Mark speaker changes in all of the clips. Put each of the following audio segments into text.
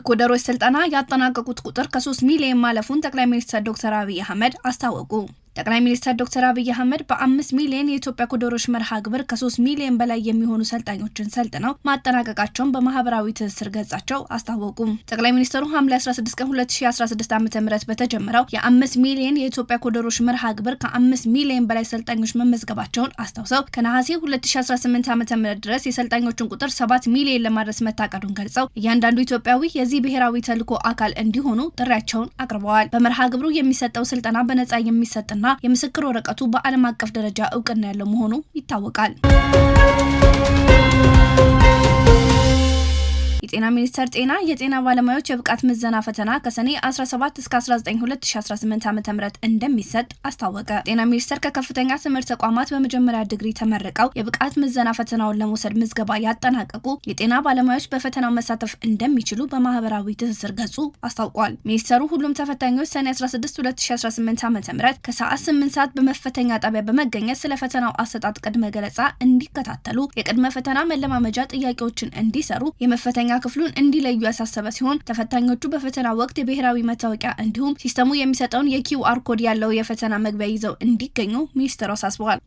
Speaker 1: የኮደሮች ስልጠና ያጠናቀቁት ቁጥር ከ3 ሚሊዮን ማለፉን ጠቅላይ ሚኒስትር ዶክተር አብይ አህመድ አስታወቁ። ጠቅላይ ሚኒስትር ዶክተር አብይ አህመድ በ5 ሚሊዮን የኢትዮጵያ ኮደሮች መርሃ ግብር ከ3 ሚሊዮን በላይ የሚሆኑ ሰልጣኞችን ሰልጥነው ማጠናቀቃቸውን በማህበራዊ ትስስር ገጻቸው አስታወቁ። ጠቅላይ ሚኒስትሩ ሐምሌ 16 ቀን 2016 ዓ.ም በተጀመረው የ5 ሚሊዮን የኢትዮጵያ ኮደሮች መርሃ ግብር ከ5 ሚሊዮን በላይ ሰልጣኞች መመዝገባቸውን አስታውሰው ከነሐሴ 2018 ዓ.ም ድረስ የሰልጣኞችን ቁጥር 7 ሚሊዮን ለማድረስ መታቀዱን ገልጸው እያንዳንዱ ኢትዮጵያዊ የዚህ ብሔራዊ ተልዕኮ አካል እንዲሆኑ ጥሪያቸውን አቅርበዋል። በመርሃ ግብሩ የሚሰጠው ስልጠና በነጻ የሚሰጥና የምስክር ወረቀቱ በዓለም አቀፍ ደረጃ እውቅና ያለው መሆኑ ይታወቃል። የጤና ሚኒስቴር የጤና ባለሙያዎች የብቃት ምዘና ፈተና ከሰኔ 17 እስከ 19 2018 ዓ.ም እንደሚሰጥ አስታወቀ። ጤና ሚኒስቴር ከከፍተኛ ትምህርት ተቋማት በመጀመሪያ ዲግሪ ተመርቀው የብቃት ምዘና ፈተናውን ለመውሰድ ምዝገባ ያጠናቀቁ የጤና ባለሙያዎች በፈተናው መሳተፍ እንደሚችሉ በማህበራዊ ትስስር ገጹ አስታውቋል። ሚኒስቴሩ ሁሉም ተፈታኞች ሰኔ 16 2018 ዓ.ም ከሰዓት 8 ሰዓት በመፈተኛ ጣቢያ በመገኘት ስለ ፈተናው አሰጣጥ ቅድመ ገለጻ እንዲከታተሉ፣ የቅድመ ፈተና መለማመጃ ጥያቄዎችን እንዲሰሩ፣ የመፈተኛ ክፍሉን እንዲለዩ ያሳሰበ ሲሆን ተፈታኞቹ በፈተና ወቅት የብሔራዊ መታወቂያ እንዲሁም ሲስተሙ የሚሰጠውን የኪውአር ኮድ ያለው የፈተና መግቢያ ይዘው እንዲገኙ ሚኒስቴሩ አሳስበዋል።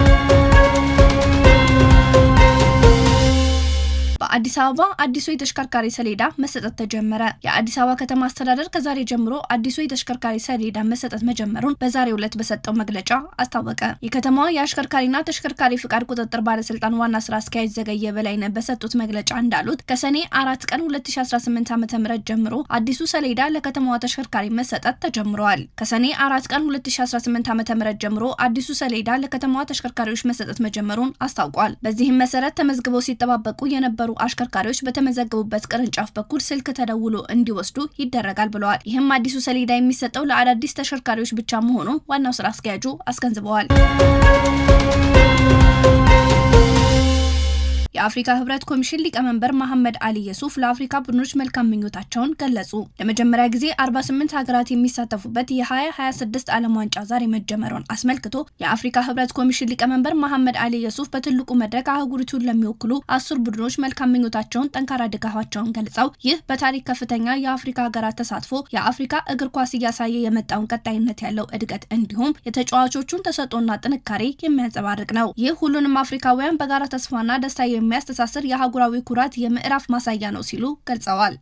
Speaker 1: በአዲስ አበባ አዲሱ የተሽከርካሪ ሰሌዳ መሰጠት ተጀመረ። የአዲስ አበባ ከተማ አስተዳደር ከዛሬ ጀምሮ አዲሱ የተሽከርካሪ ሰሌዳ መሰጠት መጀመሩን በዛሬው ዕለት በሰጠው መግለጫ አስታወቀ። የከተማዋ የአሽከርካሪና ተሽከርካሪ ፍቃድ ቁጥጥር ባለስልጣን ዋና ስራ አስኪያጅ ዘገየ በላይነህ በሰጡት መግለጫ እንዳሉት ከሰኔ 4 ቀን 2018 ዓ.ም ጀምሮ አዲሱ ሰሌዳ ለከተማዋ ተሽከርካሪ መሰጠት ተጀምሯል። ከሰኔ 4 ቀን 2018 ዓ.ም ጀምሮ አዲሱ ሰሌዳ ለከተማዋ ተሽከርካሪዎች መሰጠት መጀመሩን አስታውቋል። በዚህም መሰረት ተመዝግበው ሲጠባበቁ የነበሩ አሽከርካሪዎች በተመዘገቡበት ቅርንጫፍ በኩል ስልክ ተደውሎ እንዲወስዱ ይደረጋል ብለዋል። ይህም አዲሱ ሰሌዳ የሚሰጠው ለአዳዲስ ተሽከርካሪዎች ብቻ መሆኑን ዋናው ስራ አስኪያጁ አስገንዝበዋል። የአፍሪካ ህብረት ኮሚሽን ሊቀመንበር መሐመድ አሊ የሱፍ ለአፍሪካ ቡድኖች መልካም ምኞታቸውን ገለጹ። ለመጀመሪያ ጊዜ 48 ሀገራት የሚሳተፉበት የ2026 ዓለም ዋንጫ ዛሬ መጀመሩን አስመልክቶ የአፍሪካ ህብረት ኮሚሽን ሊቀመንበር መሐመድ አሊ የሱፍ በትልቁ መድረክ አህጉሪቱን ለሚወክሉ 10 ቡድኖች መልካም ምኞታቸውን፣ ጠንካራ ድጋፋቸውን ገልጸው ይህ በታሪክ ከፍተኛ የአፍሪካ ሀገራት ተሳትፎ የአፍሪካ እግር ኳስ እያሳየ የመጣውን ቀጣይነት ያለው እድገት እንዲሁም የተጫዋቾቹን ተሰጥኦና ጥንካሬ የሚያንጸባርቅ ነው። ይህ ሁሉንም አፍሪካውያን በጋራ ተስፋና ደስታ የሚያስተሳስር የአህጉራዊ ኩራት የምዕራፍ ማሳያ ነው ሲሉ ገልጸዋል።